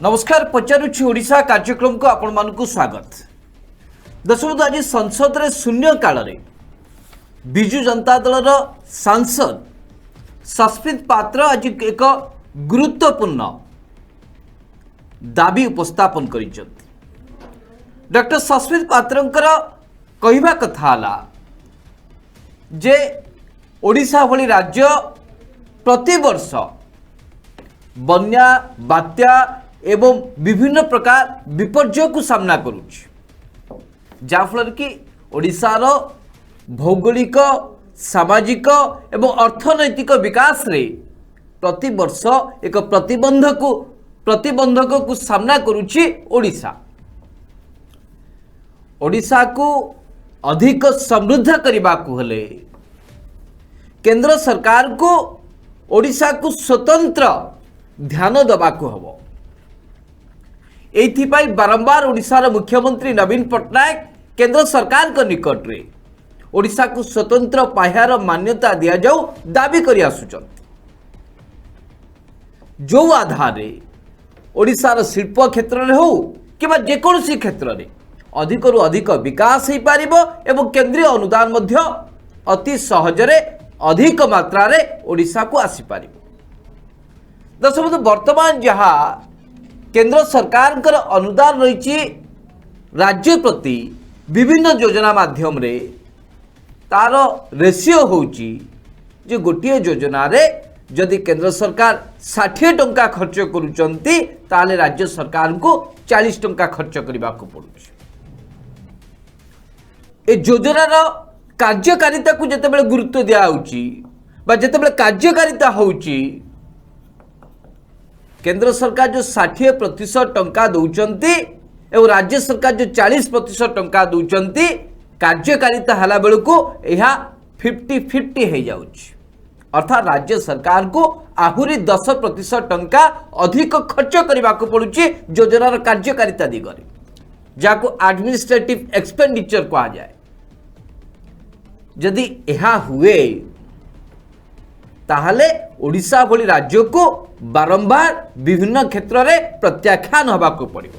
नमस्कार पचारुछि ओडिशा कार्यक्रम को आपण मानकु स्वागत। दर्शक आज संसद रे शून्य काल रे बिजु जनता दल सांसद सस्मित पात्र आज एक गुरुत्वपूर्ण दाबी उपस्थापन करिसेंती। डॉक्टर सस्मित पात्रंकर कहिबा कथा हला जे ओडिशा भली राज्य प्रति वर्ष बन्या बात्या एवं विभिन्न प्रकार विपर्यय को सामना करुच्ची, जाफल कि ओडिशार भौगोलिक सामाजिक एवं अर्थनैतिक विकास रे प्रति वर्ष एक प्रतिबंधक को सामना करुच्ची। ओडिशा को अधिक समृद्ध करने को हेले केंद्र सरकार को ओडिशा को स्वतंत्र ध्यान दबा को हबो। एथिपाई बारंबार ओडिशार मुख्यमंत्री नवीन पट्टनायक केंद्र सरकार को निकट रे ओडिशा को स्वतंत्र पाह्यार मान्यता दिया जाऊ दाबी करि आसुचंती। जो आधार ओडिशार शिल्प क्षेत्र में हो कि जेकोसी क्षेत्र में अधिक रु अधिक विकास हो पारिबो एवं केंद्रीय अनुदान मध्य अति सहजरे अधिक मात्रा रे ओडिशा को आसी पारिबो। दर्शक वर्तमान जहाँ केंद्र सरकार अनुदान रही राज्य प्रति विभिन्न योजना माध्यम रे तार रेशियो होची जे गोटे योजना रे जदि केंद्र सरकार 60 टंका खर्च करुचंती ताले राज्य सरकार को 40 टंका खर्च करने को पड़ुछि। ए योजनार कार्यकारिता को जितेबाला गुरुत्व दिया होची बा जितेबाला कार्यकारिता होची केंद्र सरकार जो 60% टंका दौरान एवं राज्य सरकार जो 40% टंका दौरान कार्यकारिता हला बेलू को यह 50-50 हो जाउछि। अर्थात राज्य सरकार को आहुरी 10% टंका अधिक खर्च करने को पड़ुछि योजनार कार्यकारिता दिगरे, जाको एडमिनिस्ट्रेटिव एक्सपेंडिचर कहा जाए। जदि यह हुए ताहले ओडिशा भली राज्य को बारंबार विभिन्न क्षेत्र में प्रत्याख्यान होगा पड़ो।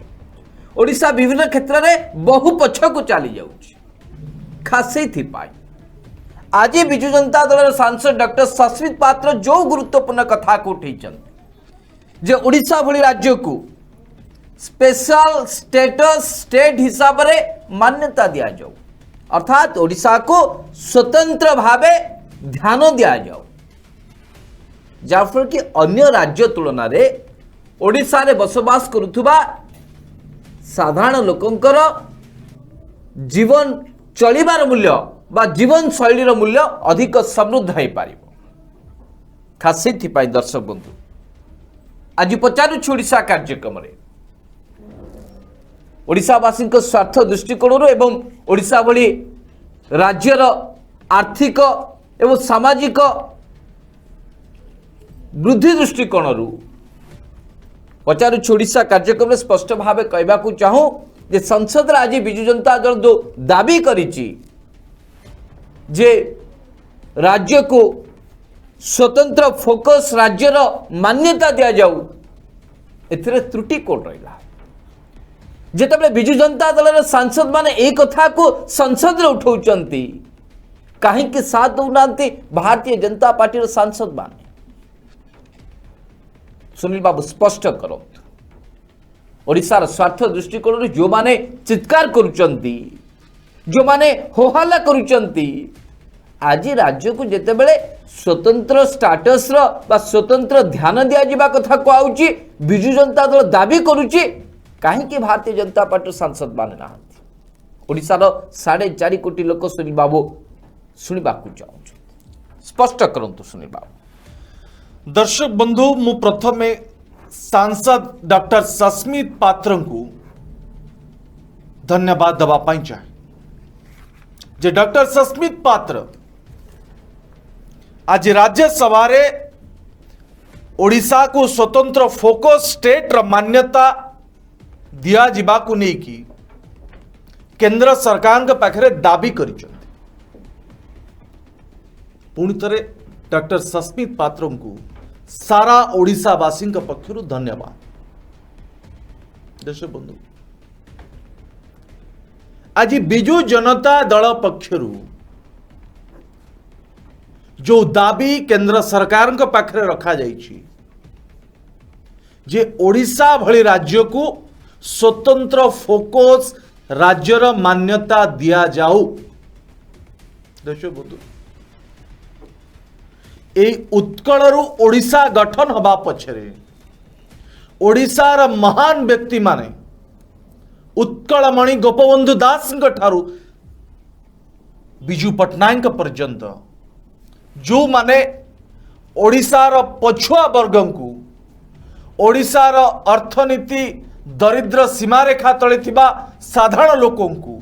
ओडिशा विभिन्न क्षेत्र में बहु पछ को चली जाउछि। खास आज बिजु जनता दल सांसद डॉक्टर सस्मित पात्र जो गुरुत्वपूर्ण कथा को उठेइछन्ति जे ओडिशा भली राज्य को स्पेशल स्टेटस स्टेट हिसाब रे मान्यता दिया जाऊ, अर्थात ओडिशा को स्वतंत्र भावे ध्यान दिया जाऊ, जाफल कि अन्य राज्य तुलना रे ओडिशा रे बसवास करुथुबा साधारण लोकंकर जीवन चलिबार मूल्य बा जीवन शैलीर मूल्य अधिक समृद्ध हो पारिबो। खास सेथिपाई दर्शक बंधु आज पचारुछि ओडिशा कार्यक्रम रे ओडिशावासी स्वार्थ दृष्टिकोण एवं ओडिशा भली राज्यर आर्थिक एवं सामाजिक वृद्धि दृष्टिकोण पचारुछि ओडिशा कार्यक्रम में स्पष्ट भाव कहवाक चाहूँ जे संसद आज बिजु जनता दल जो दाबी करिछि जे राज्य को स्वतंत्र फोकस राज्यर मान्यता दिया जाऊ, एथिरे त्रुटि कोन रहिला। जेतेबेले बिजु जनता दल सांसद माने एक कथा को संसद रे उठाउचंती काहे कि साथ दउनांती भारतीय जनता पार्टी सांसद माने। सुनील बाबू स्पष्ट करो ओडिशार स्वार्थ दृष्टिकोण जो माने चित्कार करुचंती जो माने होहल्ला करुचंती आज राज्य को जेतेबेले स्वतंत्र स्टाटस बा स्वतंत्र ध्यान दिया जिबा कथा कहउची बिजु जनता दल दाबी करुची काहे भारतीय जनता पार्टी सांसद माने नाहंती। ओडिशार 4.5 कोटी लोक सुनील बाबू सुनिबाकू चाहूँ स्पष्ट करंतु सुनील बाबू। दर्शक बंधु मु प्रथमे सांसद डॉक्टर सस्मित पात्र को धन्यवाद दबा पाई चाहे जे डॉक्टर सस्मित पात्र आज राज्यसभा रे ओडिशा को स्वतंत्र फोकस स्टेट र मान्यता दिया जिबा को नहीं की केंद्र सरकार के पाखरे दाबी करिसथि। पुणी थे डॉक्टर सस्मित पात्र को सारा ओडिशावासी पक्षर धन्यवाद। देश बंधु आज बिजु जनता दल पक्षरु जो दाबी केंद्र सरकार पाखरे रखा जाइछि जे ओडिशा भली राज्य को स्वतंत्र फोकस राज्यर मान्यता दिया जाऊ देश बंधु ए उत्कलरु ओडिशा गठन हवा पछरे ओडिशार महान व्यक्ति माने उत्कलमणि गोपबंधु दास ठारू बिजू पट्टनायक पर्यंत जो माने ओडिशार पछुआ वर्ग को ओडिशार अर्थनीति दरिद्र सीमारेखा तले थिबा साधारण लोकों को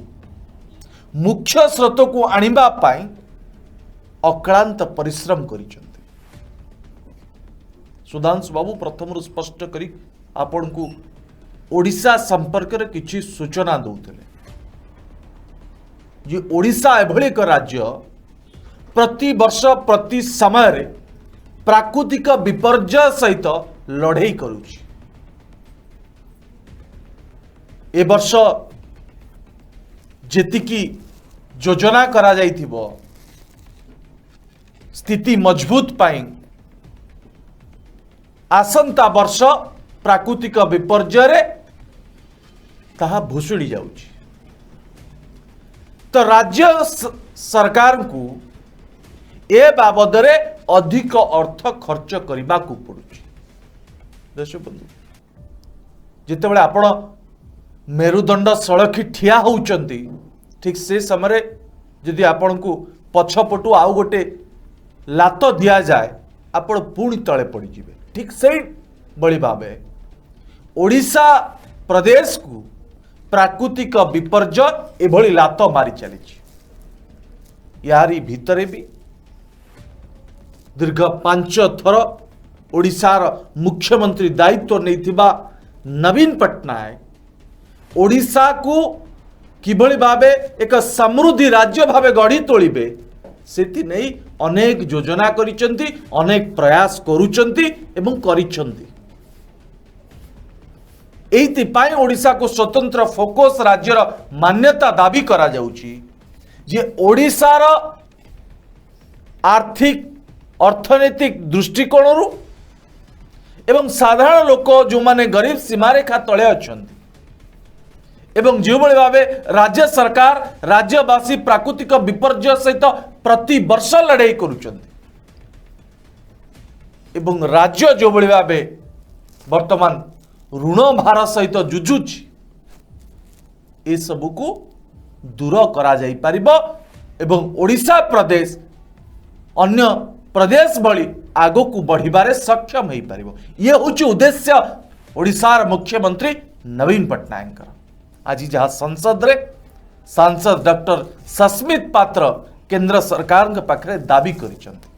मुख्य स्रोत को आनिबा पाई अक्लांत परिश्रम करिसंते सुधांशु बाबू प्रथम स्पष्ट करी आपण को ओडिशा संपर्क रे किछि सूचना दउतले जे ओडिशा एभली एक राज्य प्रति वर्ष प्रति समय रे प्राकृतिक विपर्यय सहित लड़ाई करुछि ए वर्ष जेतिकी योजना करा जाइथिबो स्थिति मजबूत पाई आसंता वर्ष प्राकृतिक विपर्यय रे ताहा भुसुड़ी जाउछि तो राज्य सरकार को ए बाबद रे अधिक अर्थ खर्च करबा को पड़ुछि देश बंधु जितेबाला आपण मेरुदंड सड़की ठिया होउचंती ठीक से समय जदि आपण को पछपटू आउ गोटे लात दिया जाए आपण पुणी तले पड़ी जिवे ठीक से बड़ी भावे ओडिशा प्रदेश को प्राकृतिक विपर्यय एभली लात मारी चली यारी भितरे भी दीर्घ 5 थर ओडिशार मुख्यमंत्री दायित्व नहीं नवीन पट्टनायक ओडिशा को किभली भावे एक समृद्धि राज्य भावे गढ़ी तोलिबे सेति नहीं अनेक योजना करिसेंती अनेक प्रयास करूचंती एवं करिसेंती एइतिपाई ओडिशा को स्वतंत्र फोकस राज्यर मान्यता दाबी करा जाउची जे ओडिशार आर्थिक अर्थनैतिक दृष्टिकोण एवं साधारण लोक जो माने गरीब सीमारेखा तले अछंती एवं जो भली भावे राज्य सरकार राज्यवासी प्राकृतिक विपर्यय सहित प्रति वर्ष लड़ाई करुचंती एवं राज्य जो भली भावे वर्तमान ऋण भार सहित जुझुछि ए सबु को दूर करा जाई परिबो एवं ओडिशा प्रदेश अन्य प्रदेश भली आगो को बढ़िबारे सक्षम हो पारिबो ये होछि उद्देश्य ओडिशार मुख्यमंत्री नवीन पट्टनायक आज जहाँ संसद रे सांसद डॉक्टर सस्मित पात्र केंद्र सरकार के पाखरे दाबी करिसंती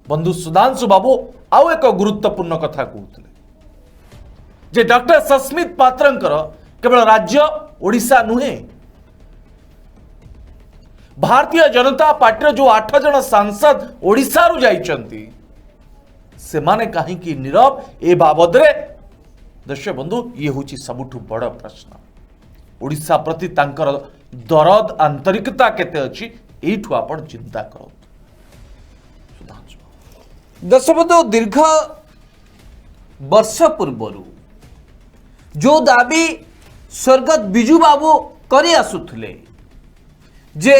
बंधु सुधांशु बाबू आउ एक गुरुत्वपूर्ण कथा कहते जे डॉक्टर सस्मित पात्रंकर केवल राज्य ओडिशा नुहे भारतीय जनता पार्टी जो 8 जन सांसद ओडिशा रु जाइचंती से माने कहीं की नीरव ए बाबद रे दर्शक बंधु ये होची सबुठु बड़ प्रश्न ओडिशा प्रति तांकर दरद आंतरिकता केते अछि एठु आपण चिंता करो दर्शक बंधु दीर्घ वर्ष पूर्व जो दाबी स्वर्गत बिजू बाबू करी आसुथिले जे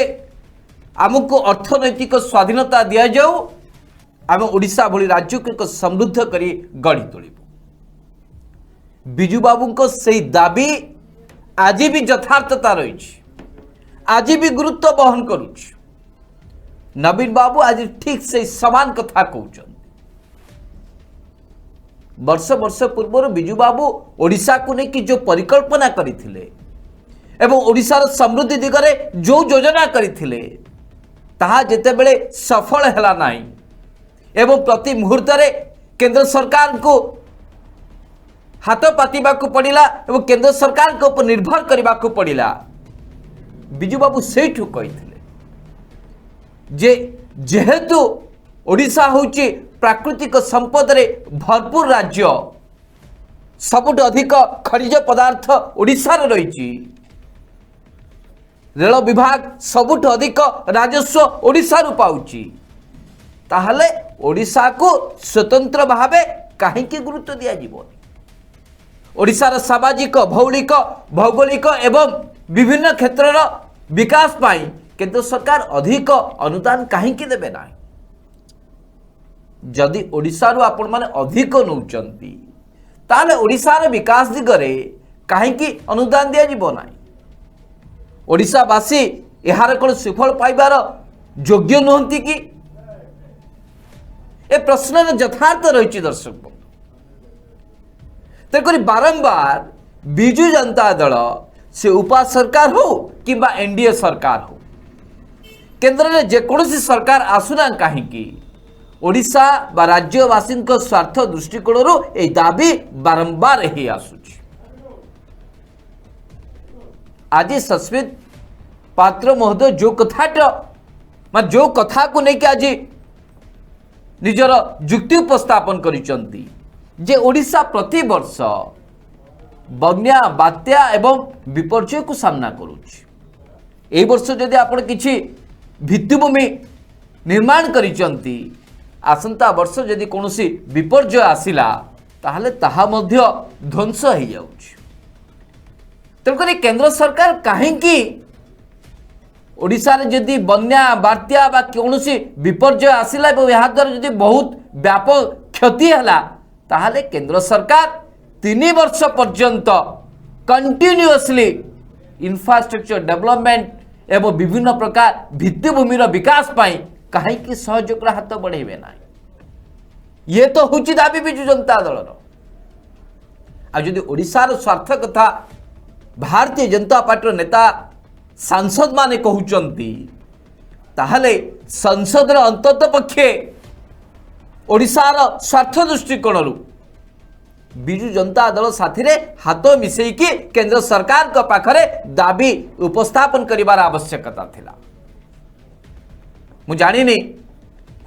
आमको अर्थनैतिक स्वाधीनता दिया जाऊ आम ओडिशा भली राज्य को एक समृद्ध करी गढ़ी तोलिबु बिजू बाबू को सही दाबी आज भी यथार्थता रही आज भी गुरुत्व बहन करुछ नवीन बाबू आज ठीक से समान कथा कहउछन वर्ष वर्ष पूर्व बिजू बाबू ओडिशा को लेकिन जो परिकल्पना करथिले एवं ओडिशार समृद्धि दिगरे जो योजना करथिले ताहा जेतेबेले सफल हैला नाही एवं प्रति मुहूर्त रे केंद्र सरकार को हाथ पातिबा को पड़िला एवं केंद्र सरकार के ऊपर निर्भर करबा को पड़िला बिजू बाबू सेठु कहिथिले जे जेहेतु ओडिशा होची प्राकृतिक संपद रे भरपूर राज्य सबुठ अधिक खनिज पदार्थ ओडिशा रे रही, रेल विभाग सबुठ अधिक राजस्व ओडिशा रु पाउची, ताहले ओडिशा को स्वतंत्र भावे कहीं गुरुत्व दिया जीवनी? ओडिशार सामाजिक भौलिक भौगोलिक एवं विभिन्न क्षेत्रर विकास पाई केंद्र सरकार अधिक अनुदान कहीं देवे ना? जदि ओडिशारू आपण माने अधिक नौचंती ताले ओडिशार विकास दिगरे कहीं अनुदान दिया जीव ना? ओडिशावासी यार कौन सुफल पाइबार योग्य नुहति कि? ए प्रश्न यथार्थ रही दर्शक बंधु। तेणुक बारंबार विजु जनता दल से उपा सरकार हो कि एनडीए सरकार हो, केंद्र में जेकोसी सरकार आसुना कहीं ओडिशा बा राज्यवासी स्वार्थ दृष्टिकोण ए दाबी बारंबार ही आसुची। आज सस्मित पात्र महोदय जो कथा को लेकिन आज निजर जुक्ति उपस्थापन करिसंती जे ओडिशा प्रति वर्ष बन्या बात्या एवं विपर्यय को सामना करुछि। एई वर्ष जदि आपण किछि भित्तिभूमि निर्माण करिसंती, आसंता वर्ष जदि कोनोसी विपर्यय आसिला ताहले ताहा मध्य ध्वंस हो जाउछि। तेणुक केंद्र सरकार कहीं ओडिशा रे जदि बन्या बात्या बा कौनसी विपर्यय आसिला और यहाँ द्वारा जदि बहुत व्यापक क्षति है ताहले केंद्र सरकार 3 वर्ष पर्यंत कंटिन्यूअसली इंफ्रास्ट्रक्चर डेवलपमेंट एवं विभिन्न प्रकार भित्तिभूमि विकास पाई कहीं सहयोग हाथ बढ़ेबे ना? ये तो हूँ दाबी विजु जनता दल। आदि ओडिशार स्वार्थ कथा भारतीय जनता पार्टी नेता सांसद माने कहउचंती ताहले संसद अंतत पक्षे ओडिशार स्वार्थ दृष्टिकोण विजु जनता दल साथी हाथ मिसेकी केंद्र सरकार का पाखरे दाबी उपस्थापन करिवार आवश्यकता थिला। मु जानिनी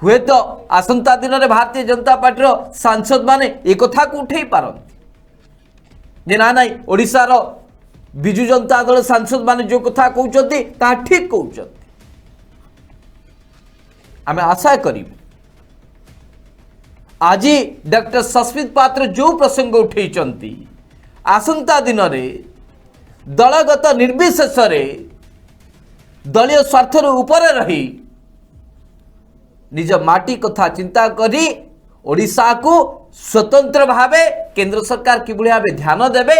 हुए तो आसंता दिन में भारतीय जनता पार्टी सांसद माने एक कथा को उठे पारंती जे ना नाई ओडिशार विजु जनता दल सांसद माने जो कथा कहउचंती ता ठीक कहउचंती। आमे आशा करिबु आज डॉक्टर सस्मित पात्र जो प्रसंग उठेइचंती आसंता दिन में दलगत निर्विशेष दलीय स्वार्थ ऊपर रही निज माटी कथा चिंता करी ओडिशा को स्वतंत्र भावे केंद्र सरकार किभली भावे ध्यान देवे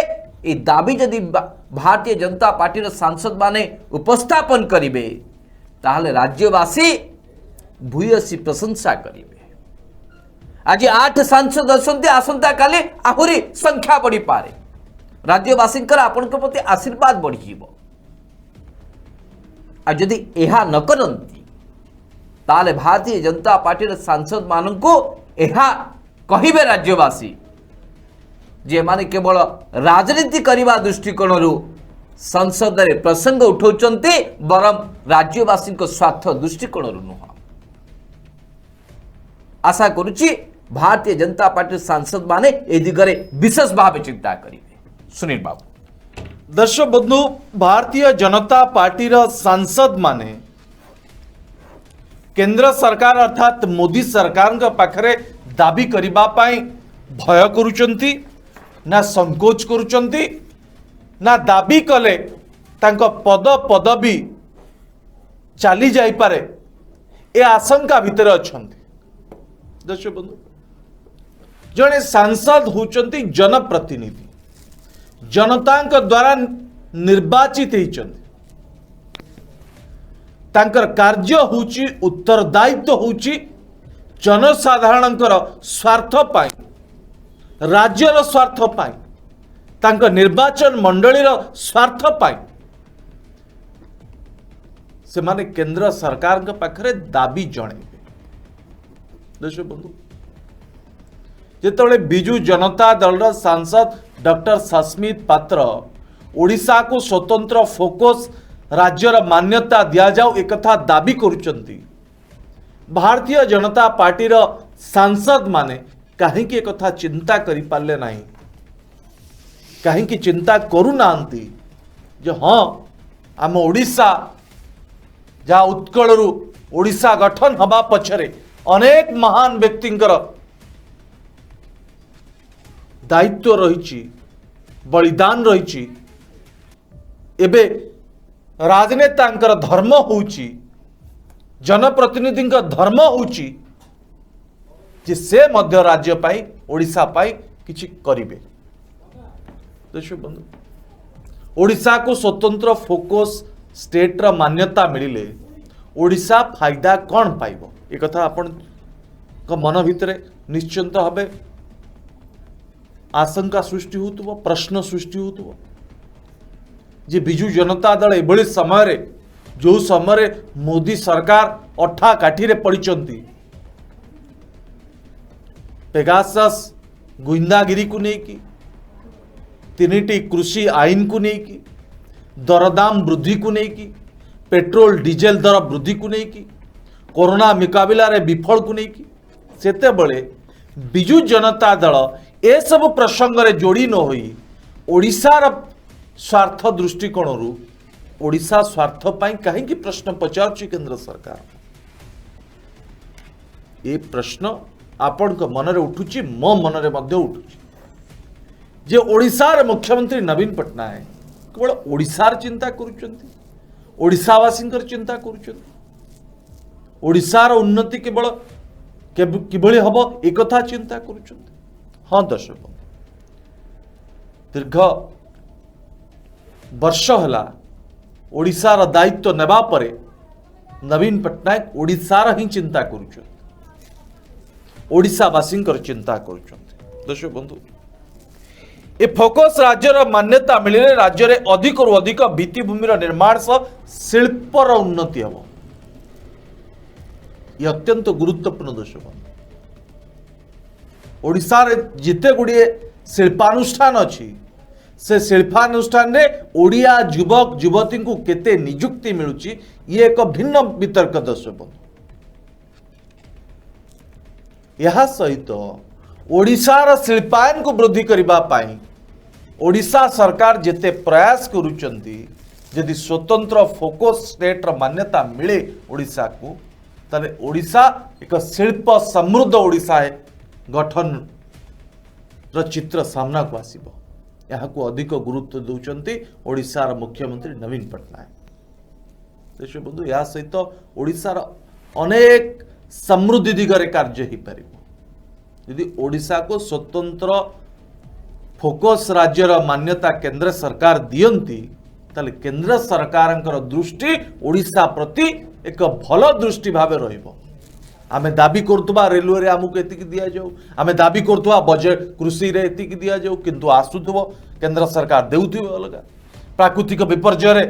ए दाबी जदि भारतीय जनता पार्टी सांसद माने उपस्थापन करिवे ताहले राज्यवासी भूयसी प्रशंसा करिवे। आज 8 सांसद असंती आसंता काली आहुरी संख्या बढ़ी पारे। राज्यवासी आपण प्रति आशीर्वाद बढ़ी जीवो। आज जदि एहा न करंती ताले भारतीय जनता पार्टी सांसद माननको एहा कहिबे राज्यवासी जे माने केवल राजनीति करने दृष्टिकोण संसद में प्रसंग उठाउचंती बरम राज्यवासी स्वार्थ दृष्टिकोण नुह। आशा करुच्ची भारतीय जनता पार्टी सांसद माने ए दिगरे विशेष भाव चिंता करेंगे। सुनील बाबू। दर्शक बंधु, भारतीय जनता पार्टी सांसद माने केंद्र सरकार अर्थात मोदी सरकार का पाखरे दाबी करिबा पाई भय करुचंती ना संकोच करुचंती ना दाबी कले तांको पद पदवी चली जाई पारे ए आशंका भितर अछंती। दर्शक बंधु, जड़े सांसद होचंती जनप्रतिनिधि, जनता द्वारा निर्वाचित होचंती। तांकर कार्य होची उत्तरदायित्व होची जनसाधारणंकर स्वार्थ पाई, राज्यर स्वार्थ पाई, तांकर निर्वाचन मंडलीर स्वार्थ पाई से माने केंद्र सरकार के पाखरे दाबी जणेबे। दर्शक बंधु, जेतबेले बिजु जनता दल सांसद डॉक्टर सस्मित पात्र ओडिशा को स्वतंत्र फोकस राज्यर मान्यता दिया जाऊ एक कथा दाबी करुचंती, भारतीय जनता पार्टी सांसद माने कहीं एक कथा चिंता करि पारले नाही कहीं चिंता करूना जे हाँ आम ओडिशा जहाँ उत्कल ओडिशा गठन हवा पछरे अनेक महान व्यक्तिंकर दायित्व रही बलिदान रही एबे राजनेता धर्म होउची जनप्रतिनिधि धर्म होउची जे से मध्य राज्य पाई ओडिशा पाई किछि करिवे। देखो बंधु ओडिशा को स्वतंत्र फोकस स्टेट रा मान्यता मिलिले ओडिशा फायदा कौन पाइबो एक कथा आपण मन भितर निश्चिंत भावे आशंका सृष्टि होतुव प्रश्न सृष्टि होतुव जे बिजु जनता दल एभली समय जो समय मोदी सरकार अठा काठी रे पड़िचंती पेगासस गुइंदागिरी को लेकी तीनिटी कृषि आईन को लेकी दरदाम वृद्धि को लेकी पेट्रोल डीजेल दर वृद्धि को लेकी कोरोना मुकाबला रे विफल को लेकी सेते बळे बिजु जनता दल ए सब प्रसंग रे जोड़ी न होई ओडिशार स्वार्थ दृष्टिकोण रु ओडिशा स्वार्थ पाई कहीं प्रश्न पचारुछि केंद्र सरकार ए प्रश्न आपण मन रे उठुछि मो मन रे मध्य उठुछि जे ओडिशार मुख्यमंत्री नवीन पट्टनायक केवल ओडिशार चिंता करुछंती ओडिशावासी चिंता करुछंती ओडिशार उन्नति केवल किभली हब एक कथा चिंता करुछंती। हाँ दर्शक दीर्घ वर्ष है ओडिशार दायित्व नेबा परे नवीन पट्टनायक ओडिशार ही चिंता करुछंती ओडिशावासी चिंता करुछंती। दर्शक बंधु ए फोकस राज्यर मान्यता मिले राज्य रे अधिक रु अधिक भित्तिभूमि निर्माण सह शिल्पर उन्नति हम ये अत्यंत गुरुत्वपूर्ण दर्शक ओडिशा रे जिते गुड़िए शिल्पानुष्ठान अच्छी से शिल्पानुष्ठान रे ओडिया युवक युवती को केते नियुक्ति मिलुची ये एक भिन्न वितर्क दर्शक यह सहित ओडिशार शिल्पायन को वृद्धि करबा पाई ओडिशा सरकार जेते प्रयास करुचंती यदि स्वतंत्र फोकस स्टेट र मान्यता मिले ओडिशा को ताले ओडिशा एक शिल्प समृद्ध ओडिशा है गठन र चित्र सामना को आसीबो यहाँ को अधिक गुरुत्व दौरान ओडिशार मुख्यमंत्री नवीन पट्टनायक। देखिए बंधु या सहित ओडिशार अनेक समृद्धि दिगरे कार्य हो पार यदि ओडिशा को स्वतंत्र फोकस राज्यर मान्यता केंद्र सरकार दियंती ताले केंद्र सरकार दृष्टि ओडिशा प्रति एक भल दृष्टि भाव रहिबो। आमे दाबी करतुबा रेलवे रे आमुक एतिक दिया जाऊ आमे दाबी करतुबा बजेट कृषि रे एतिक दिया जाऊ किंतु आसुथबो केंद्र सरकार देउथिबो अलगा। प्राकृतिक विपर्यय रे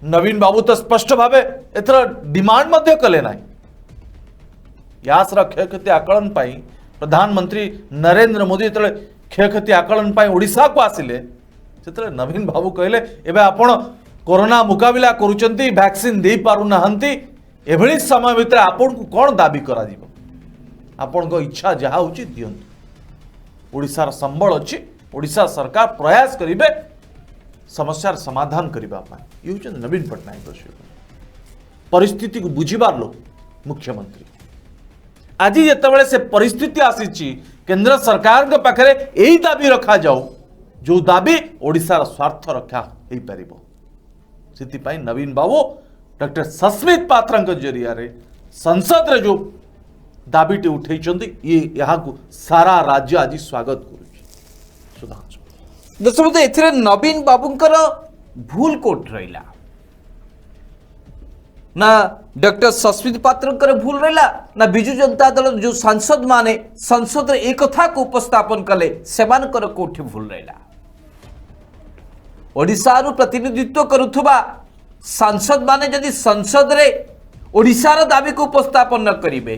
नवीन बाबू तो स्पष्ट भाव एथर डिमांड मध्य कले नाही यासर क्षयक्षति आकलन पाई प्रधानमंत्री नरेंद्र मोदी जो क्षयक्षति आकलन पाई ओडिशा को आसिले से नवीन बाबू कहले एबे आपण कोरोना मुकाबला करुचंती वैक्सीन दे पारु नाहंती एभली समय भितर आपण को कौन दाबी करा दिबो आपण को इच्छा जहा होची दियंतु ओडिशार संबल अछि ओडिशा सरकार प्रयास करिवे समस्यार समाधान करबा पाई ये होचन नवीन पट्टनायक परिस्थिति को बुझिबार लोक मुख्यमंत्री आज जितेबाला से परिस्थिति आसी केंद्र सरकार के पाखरे यही दाबी रखा जाऊ जो दाबी ओडिशार स्वार्थ रक्षा हो पारिबो सिथिपाई नवीन बाबू डॉक्टर सस्मित पात्र जरिया रे संसद रे जो दाबीटी उठेइचंती ये यहाँ को सारा राज्य आज स्वागत करुछि। सुधांशु दर्शक एथिरे नवीन बाबूंकर भूल कोट रहिला ना डॉक्टर सस्मित पात्र भूल रहा ना बिजु जनता दल जो सांसद माने संसद रे एक कथा को उपस्थापन कले सेमानकर कोठी भूल रहा ओडिशा रु प्रतिनिधित्व करुथुबा सांसद माने यदि संसद रे ओडिशार दाबी को उपस्थापन न करिवे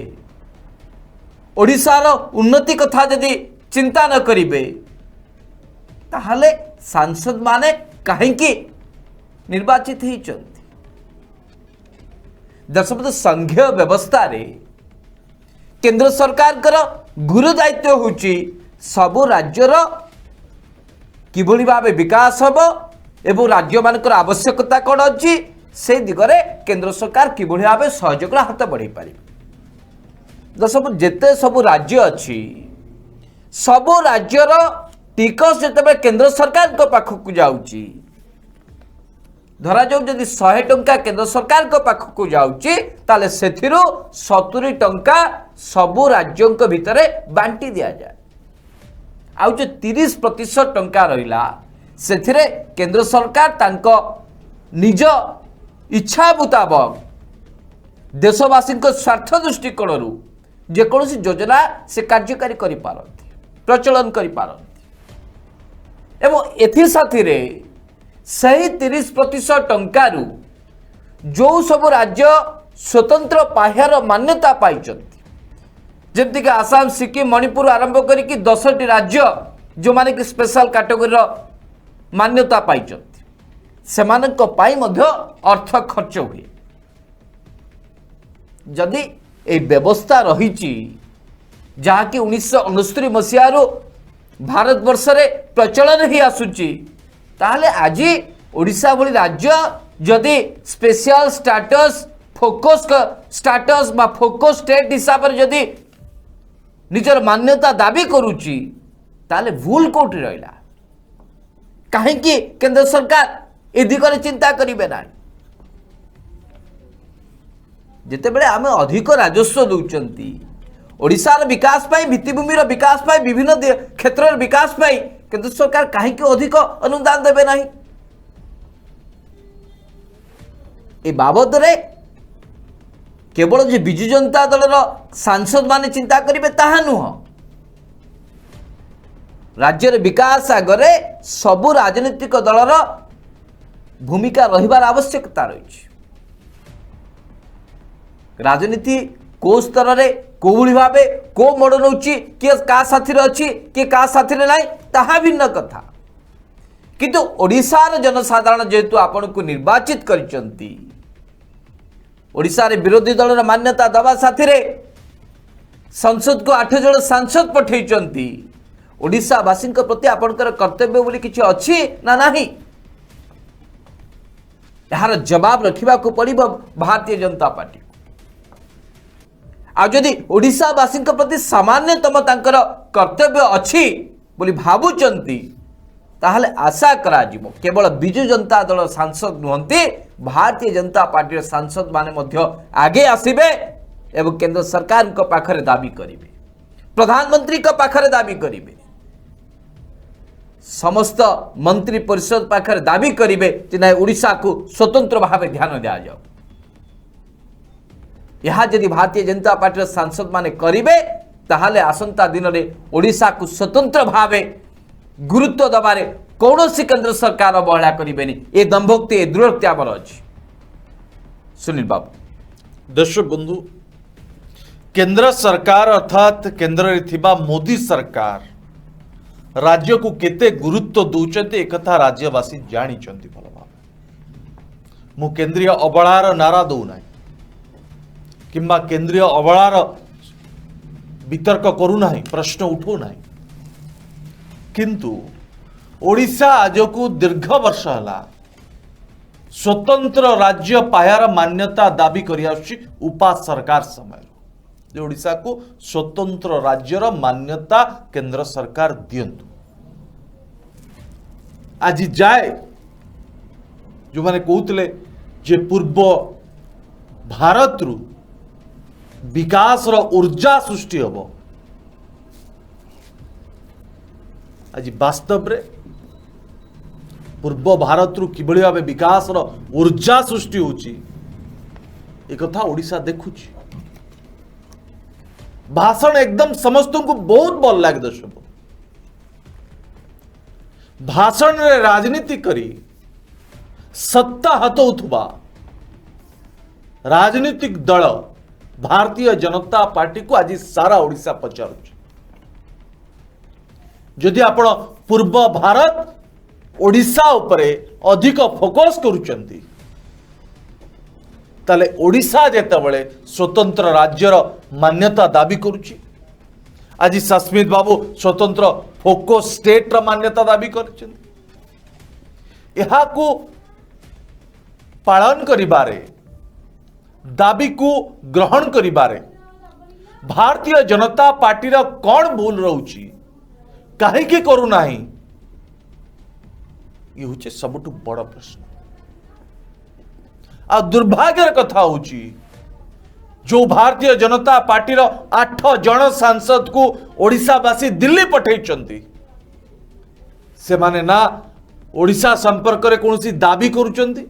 ओडिशार उन्नति कथा यदि चिंता न करिवे ताहले सांसद माने काहेकि निर्वाचित होइचंती। दर्शक संघीय व्यवस्था रे केंद्र सरकार गुरु दायित्व होची सबु राज्यर किभली भाव विकास हम एवं राज्य मानकर आवश्यकता कौन अच्छी से दिगरे केंद्र सरकार किभली भाव सहयोग हाथ बढ़ाई पारे। दर्शक जेते सब राज्य अच्छी सबु राज्यर टिकस जिते केंद्र सरकार पाखक जाऊँगी धरा जाऊ जदि 100 टंका केंद्र सरकार पाखक जाऊँगी ताले सेथिरु 70 टंका सबु राज्यों भितर बांटी दि जाए। आउ जो 30% टंका रहिला सेथिरे केंद्र सरकार तांको निज इच्छा मुताबक देशवासी स्वार्थ दृष्टिकोण जेकोसी योजना से कार्यकारी करि पारंती प्रचलन करि पारंती एवं एथि साथीरे सही 30% टंकारु जो सब राज्य स्वतंत्र पाह्यार मान्यता पाइचंती जेमती कि आसाम सिक्किम मणिपुर आरंभ करिकी 10टी राज्य जो माने कि स्पेशल कैटेगरी मान्यता पाइचंती सेमानक पाई मध्य अर्थ खर्च हुए जदि ए व्यवस्था रही जहाँकि 1969 मसीह भारत वर्ष रे प्रचलन ही आसुची ताहले आज ओडिशा भली राज्य जदि स्पेशल स्टेटस फोकस स्टेटस बा फोकस स्टेट हिसाब से जदि निजर मान्यता दाबी करुची ताहले भूल कोठी रहिला काहे कि केंद्र सरकार ए दिगरे चिंता करिवे ना जेते बेले आमे अधिक राजस्व दउचंती ओडिशार विकास पाई भित्तिभूमिर विकास पाई विभिन्न क्षेत्र विकास पाई केंद्र सरकार काहे कि अधिक अनुदान देबे नाही ए बाबद रे केवल जे बिजु जनता दलर सांसद माने चिंता करिवे ताहा नुह राज्यर विकास आगरे सबु राजनीतिक दलर भूमिका रहिबार आवश्यकता रही राजनीति को स्तर रे कोभली भावे को मोड़ नौची किए का साथी अच्छी किए का साथी ना ताहा भिन्न कथा किंतु ओडिशार जनसाधारण जेहेतु आपण को निर्वाचित करिसंती ओडिशा रे विरोधी दलर मान्यता दबा साथी रे संसद को 8 जन सांसद पठेइचंती ओडिशावासी प्रति आपणकर कर्तव्य बोली किछि अछि ना नाही यार जवाब रखा पड़ो भारतीय जनता पार्टी आ जदि ओडिशावासी प्रति सामान्यतम तांकर कर्तव्य अच्छी बोली भावुचंती ताहले आशा करा जिवो केवल बिजु जनता दल सांसद नुहंती भारतीय जनता पार्टी सांसद माने मध्य आगे आसिबे एवं केंद्र सरकार को पाखरे दाबी करिवे प्रधानमंत्री को पाखरे दाबी करिवे समस्त मंत्री परिषद पाखरे दाबी करिवे कि ना ओडिशा को स्वतंत्र भाव ध्यान दिया जाओ यह जदि भारतीय जनता पार्टी सांसद माने करिवे ताहले आसंता दिन में ओडिशा को स्वतंत्र भाव गुरुत्व दबारे कौन सी केंद्र सरकार अवहेला करें ये दंभोक्ति ए दृढ़ोक्ति आमर अच्छी सुनील बाबू दर्शक बंधु केंद्र सरकार अर्थात केंद्र रे थिबा मोदी सरकार राज्य को केते गुरुत्व दौचंती एक कथा राज्यवासी जानी चंती भल भाव मु केंद्रीय अवहेलार नारा दौ ना किंबा केंद्रीय अवहेलार वितर्क करू ना प्रश्न उठू ना किंतु ओडिशा आज को दीर्घ वर्ष है स्वतंत्र राज्य पायार मान्यता दाबी करि आछि उपा सरकार समय ओडिशा को स्वतंत्र राज्यर मान्यता केंद्र सरकार दियंतु आज जाए जो माने कहते जे पूर्व भारत रु विकास रो ऊर्जा सृष्टि हब आज वास्तव रे पूर्व भारत रु किभली भावे विकास रो ऊर्जा सृष्टि होची एक कथा ओडिशा देखुची भाषण एकदम समस्त को बहुत भल लगे दर्शक भाषण रे राजनीति करी सत्ता हतौथुबा राजनीतिक दल भारतीय जनता पार्टी को आज सारा ओडिशा पचारुଛି जदि आपण पूर्व भारत ओडिशा उपरे अधिक फोकस करूचंती ताले ओडिशा जेतेबेले स्वतंत्र राज्यर मान्यता दाबी करुची आज सस्मित बाबू स्वतंत्र फोकस स्टेट र मान्यता दाबी करछंती को पालन करिबारे दाबी को ग्रहण करिबारे भारतीय जनता पार्टी रा कौन भूल रहउची काहे करू नाही ये होचे सबटु बड़ प्रश्न। आ दुर्भाग्यर कथा होची जो भारतीय जनता पार्टी रो 8 जन सांसद को ओडिशावासी दिल्ली पठेइचंती से माने ना ओडिशा संपर्क रे कोनसी दाबी करूचंती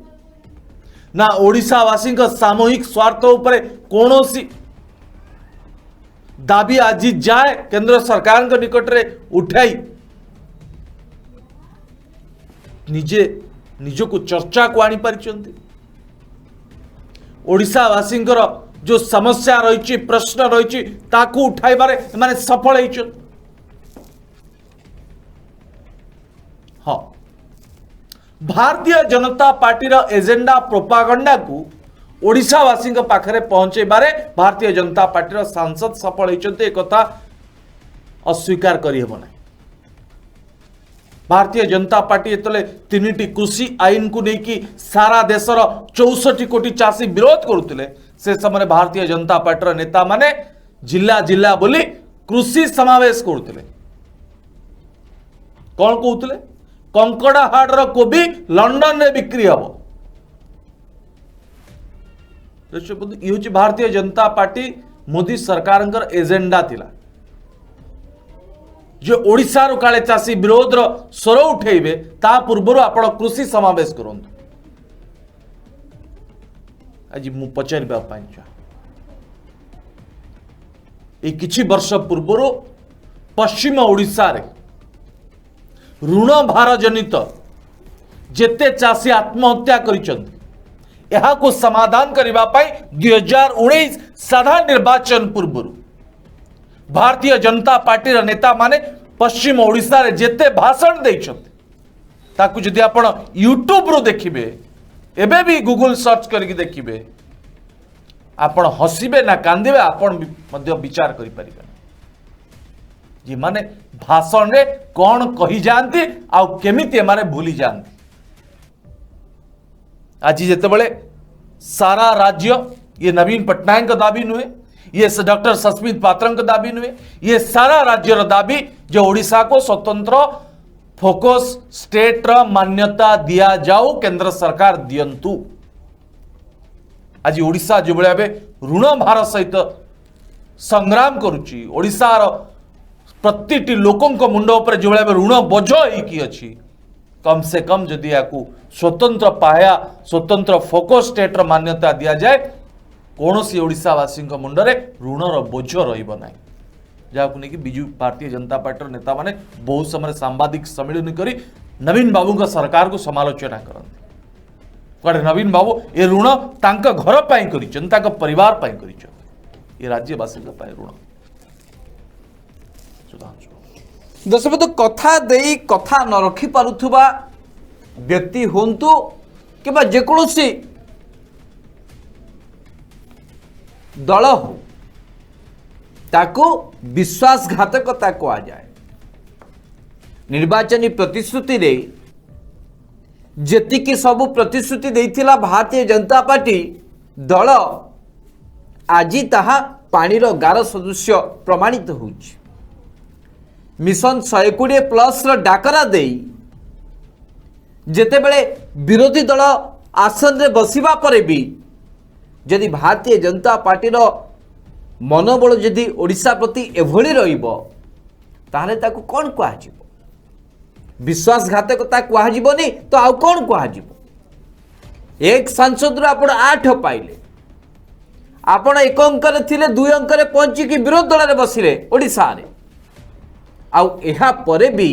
ना ओडिशावासी का सामूहिक स्वार्थ उपरे कोनोसी दाबी आज जाए केंद्र सरकार के निकट रे उठाई निजे निजको चर्चा को आनी पारिचंती ओडिशावासी जो समस्या रही प्रश्न रही ताकू उठाइबारे माने सफल होइछन। हाँ भारतीय जनता पार्टी रो एजेंडा प्रोपागंडा को ओडिशावासी पाखरे पहुंचेबारे भारतीय जनता पार्टी रो सांसद सफल होइछन्ते कथा अस्वीकार करिहेबो नै। भारतीय जनता पार्टी एतले 3टी कृषि आईन को लेकिन सारा देशर 64 कोटी चाषी विरोध करुले से समय भारतीय जनता पार्टी नेता माने जिला जिला बोली कृषि समावेश करुले कौन कहते कंकड़ाहाड़ कोबी लंडन रे बिक्री हम ये भारतीय जनता पार्टी मोदी सरकार एजेंडा थिला जो ओडिशा रो काले चाषी विरोध रो स्वर उठेबे ता पूर्व आपण कृषि समावेश करंतु। आज मु पचारिबा पांचा ए किछि वर्ष पूर्व पश्चिम ओडिशा रे ऋण भार जनित जेते चाषी आत्महत्या करिसंती एहा को समाधान करिबा पई 2019 साधारण निर्वाचन पूर्व भारतीय जनता पार्टी रा नेता माने पश्चिम ओडिशा रे जेते भाषण देइछंती ताकू जदि आपण यूट्यूब रो देखिबे एबे भी गूगल सर्च करके देखिबे आपण हसिबे ना कांदिबे आपण मध्य विचार करि परिबे जे माने भाषण रे कोन कहि जानती आ केमिति माने भूली जानती। आज जेते बळे सारा राज्य ये नवीन पटनायक का दाबी नुहे ये डॉक्टर सस्मित पात्र का दाबी नुहे ये सारा राज्यर दाबी जो ओडिशा को स्वतंत्र फोकस स्टेट रा मान्यता दिया जाऊ केंद्र सरकार दियंतु। आज ओडिशा जो भावे ऋण भार सहित संग्राम करुची ओडिशा रो प्रति लोकों मुंड उपर जो भावे ऋण बोझ होइकी अछि कम से कम जदि याकू स्वतंत्र पाया स्वतंत्र फोकस स्टेट रा मान्यता दिया जाए कौनसी ओडिशावासी मुंडरे ऋणर बोझ रहिबो नाही जहां नहीं बिजू भारतीय जनता पार्टी नेता माने बहुत समय सांबादिक सम्मेलन करी नवीन बाबू का सरकार को समालोचना करते कड़े नवीन बाबू ये ऋण तांका घर पाई करिचन तांका परिवार पाई करिचन ये राज्यवासी पाई ऋण। दर्शक कथा देई कथा न रखी पारुथुबा व्यक्ति होंतु किबा जेकोसी दल हो ताको विश्वासघातकता कहा जाए। निर्वाचनी प्रतिश्रुति रे जेतिकी सबु प्रतिश्रुति देइथिला भारतीय जनता पार्टी दल आज ताहा पानीर गार सदृश्य प्रमाणित होउछि। मिशन 120+ डाकरा देई जेतेबेले विरोधी दल आसन रे बसिबा परे भी यदि भारतीय जनता पार्टी रो मनोबल यदि ओडिशा प्रति एभली रहिबो ताहले ताकू कोन कहाजिबो विश्वासघातकता कहाजिबोनी तो आउ कोन कहाजिबो। एक सांसद रो आपण 8 पाइले आपण एक अंक रे थिले 2 अंक रे पहुंची कि विरोध दल रे बसिले ओडिशा रे आउ एहा परे भी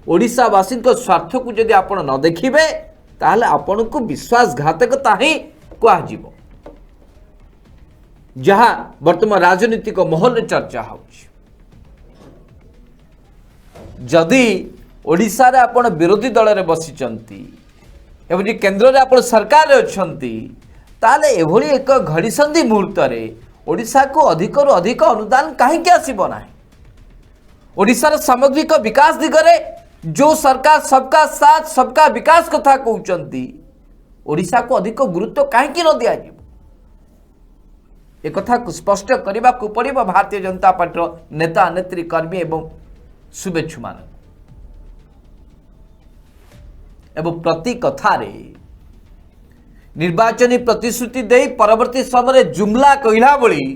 ओडिशा वासी को स्वार्थ को यदि आपण न देखिबे ताहले आपण को विश्वासघातकता ही कहाजिबो जहां वर्तमान राजनीतिक महल में चर्चा हो। जदि ओडिशा रे आपण विरोधी दल रे बसिचंती एवं केंद्र रे आपण सरकार रे अछंती ताले एभली एक घड़ीसंधि मुहूर्त रे ओडिशा को अधिक रु अधिक अनुदान काहे के आसीबो नाही। ओडिशा रे सामग्रिक विकास दिगरे जो सरकार सबका साथ सबका विकास कथा कहते ओडिशा को अधिक गुरुत्व कहीं न दिया एक कथा को स्पष्ट करने को पड़ो भारतीय जनता पार्टी नेता नेत्री कर्मी एवं शुभेच्छु मान एवं प्रति कथारे निर्वाचनी प्रतिश्रुति दे परवर्ती समय जुमला कहला भली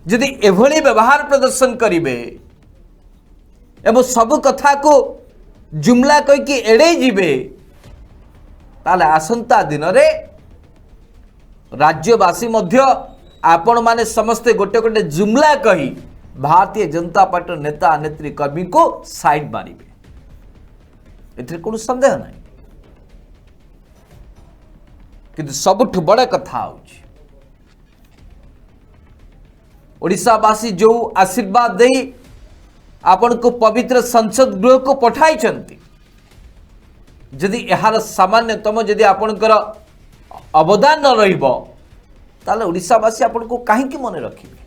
यदि एभली व्यवहार प्रदर्शन करिवे एवं सब कथा को जुमला कहीकि एड़े जीवे ताले आसंता दिन रे राज्यवासी मध्य आपण माने समस्ते गोटे गोटे जुमला कही भारतीय जनता पार्टी नेता नेत्री कर्मी को साइड मारिबे एथरे कोनो संदेह नहीं किंतु सबुठ बड़ कथा होची ओडिशावासी जो आशीर्वाद दे आपण को पवित्र संसद गृह को पठाई जदि यार सामान्यतम जदि आपणकर अवदान न रहिबो ताले ओडिशावासी आपण को कहीं मन रखिबे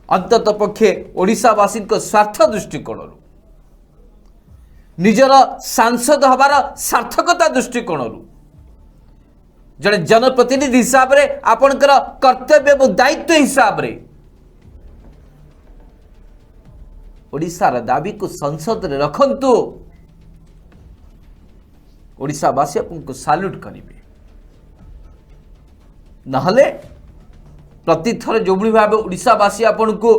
अंतत पक्षे ओडिशावासी स्वार्थ दृष्टिकोण निजर सांसद हबार सार्थकता दृष्टिकोण जड़े जनप्रतिनिधि हिसाब रे आपणकर कर्तव्य और दायित्व हिसाब रे ओडिशार दाबी को संसद रे रखंतु ओडिशावासी आपको साल्यूट करेंगे नहले प्रति थर जो भाव ओडिशावासी आपन को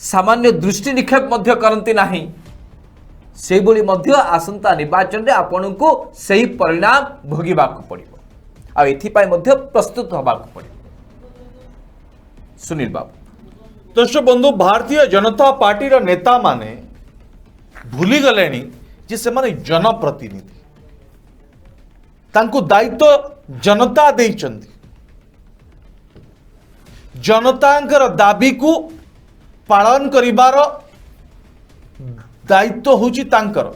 सामान्य दृष्टि निक्षेप मध्य करती नहीं से बोली मध्य आसंता निर्वाचन रे आपन को सही परिणाम भोगिबा को पड़िबो आ एथिपाई मध्य प्रस्तुत होबा को पड़िबो सुनील बाबू दर्शक बंधु भारतीय जनता पार्टी रो नेता माने भूली गलेनी जे से माने जनप्रतिनिधि तांको दायित्व जनता देइचंदी जनतांकर दाबी को पालन करिबार दायित्व होची तांकर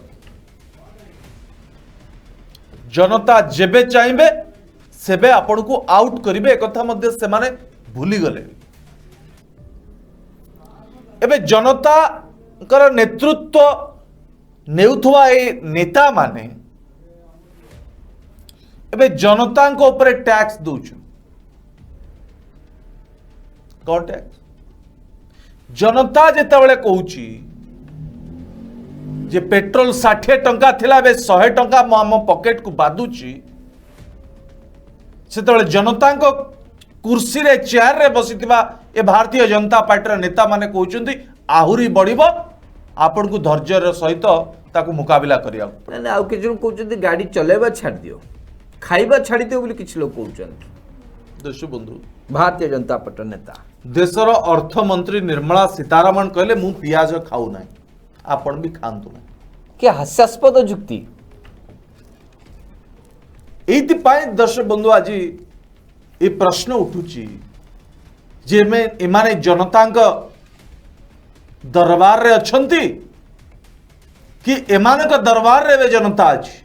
जनता जेबे चाइबे सेबे आपण को आउट करिवे एक कथा मध्य से माने भूली गले एबे जनता कर नेतृत्व नेउथवा ए नेता माने एबे जनता को ऊपर टैक्स दउछु कौन टैक्स जनता जेतेबेले कहूची जे पेट्रोल 60 टंका थिला बे 100 टंका मो पॉकेट को बादुची सेतेबेले जनता को कुर्सी रे चेयर रे बसिथिबा ए भारतीय जनता पार्टी नेता माने कहउचंती आहुरी बढ़िबो आपण को धैर्यर सहित ताकू मुकाबला करिया ना आउ के जन कहउचंती गाड़ी चलेबा छाड़ दियो खाइबा छाड़ी दियो बोली किछ लोग कहउचंती दर्शक बंधु भारतीय जनता पार्टी नेता देशर अर्थमंत्री निर्मला सीतारमण कहले मु पियाज खाऊ ना आपण भी खांतु ना के हास्यास्पद जुक्ति एति पाए दर्शक बंधु आज ये प्रश्न उठुची जे में एमाने जनतांक दरबार रे अछंती कि एमानक दरबार रे जनता अछि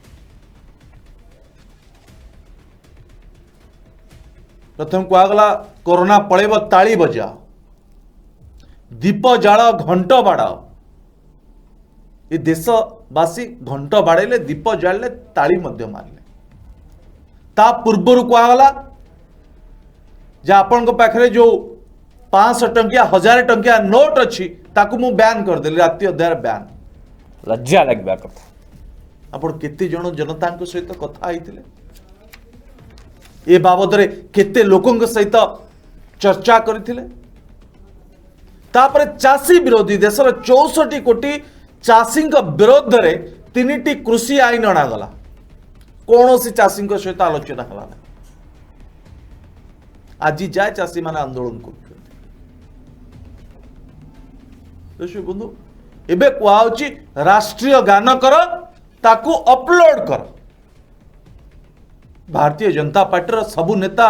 प्रथम कहगला कोरोना पड़ेब ताली बजाओ दीप जाल घंट बाड़ाओ ये देशवासी घंट बाड़े दीप जाले ताली मध्य मारले ता पूर्वर कहगला जे आपण पाखे जो 500 टंकिया 1000 टंकिया नोट अच्छी ताकू मु बैन करदेली राति अधार बैन लज्जा लगवा कथा आपण केते जण जनता सहित कथा आइथिले ए बाबद रे केते लोकंक सहित चर्चा करथिले तापर चासी विरोधी देशर 64 कोटी चासी विरोध रे 3टी कृषि आईन अणागला कौन सी चासी सहित आलोचना हला आज जाए चासी माने आंदोलन कर बंधु एबे कहउची राष्ट्रीय गान कर ताकू अपलोड कर भारतीय जनता पार्टी सबु नेता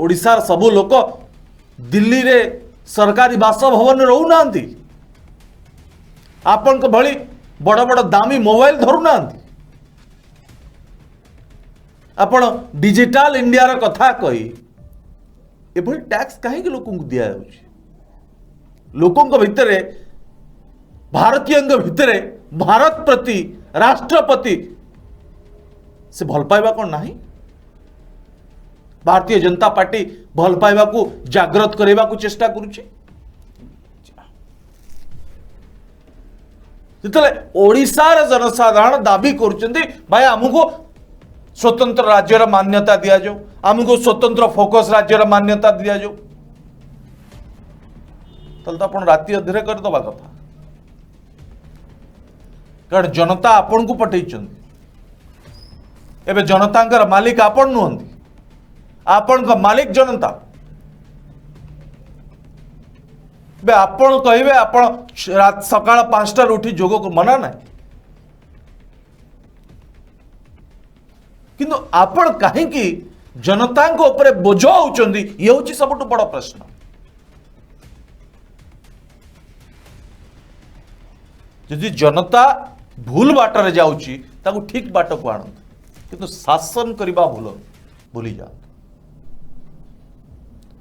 ओडिशार सबु लोक दिल्ली रे सरकारी बासभवन रहूना आपण भली बड़ बड़ दामी मोबाइल धरुना आपण डिजिटल इंडिया रो कथा कही एभली टैक्स कहीं लोक दिया लोकों भितर भारतीय भितर भारत प्रति राष्ट्रपति से भल पाइबा कौन नहीं भारतीय जनता पार्टी भल पाइबा को जागृत करने को चेष्टा करुचे ओडिशार जनसाधारण दाबी करुचंदी भाई आमको स्वतंत्र राज्यर मान्यता दिया जाओ आमको स्वतंत्र फोकस राज्यर मान्यता दिया जाओ तो आपण राति अधे करदवा कथा कारण जनता आपण को पठे एबे जनता मालिक आपण नुहंती आपण का मालिक जनता बे आपण कहिबे आपण सकाळ 5टा उठी जोग को मना ना किंतु आपण कहीं जनता ऊपर बोझ होउचंदी ये होची सबटु बड़ प्रश्न यदि जनता भूल बाटर जाउची ताकू ठीक बाट को आणत किंतु शासन करबा भूली जा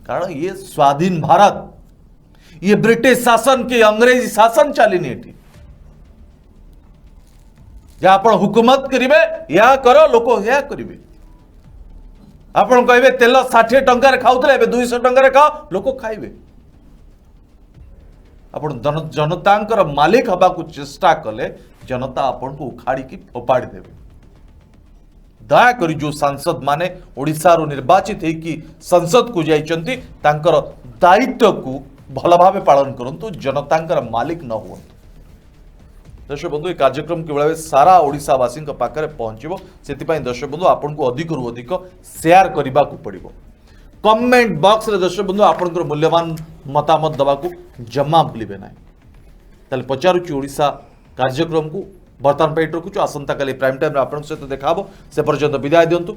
कारण ये स्वाधीन भारत ये ब्रिटिश शासन के अंग्रेजी शासन चलीनी एटी या आपण हुकूमत करिवे या करो लोक या करिवे आपण कहबे तेल 60 टंका रे खाउतले एबे 200 टंका रे खाओ लोक खाइबे आपण जनतांकर मालिक हबा को चेष्टा कले जनता आपण को उखाड़ी की फोपाड़ी देवे दया करी जो सांसद माने ओडिशा रो निर्वाचित है कि संसद को जाइचंती तांकर दायित्व को भल भाव पालन करंतु जनतांकर मालिक न हो दर्शक बंधु ये कार्यक्रम केवल सारा ओडिशावासी पाखे पहुंचो से दर्शक बंधु आपन को अधिक रु अधिक शेयर करने को पड़ो कमेंट बॉक्स रे दर्शक बंधु आपनकर मूल्यवान मतामत दवा को जमा भूलिबे ना ताले पचारुची ओडिशा कार्यक्रम को बर्तमान पे रखुचु आसंता काली प्राइम टाइम आपन सहित देखा से पर्यंत विदाय दिंतु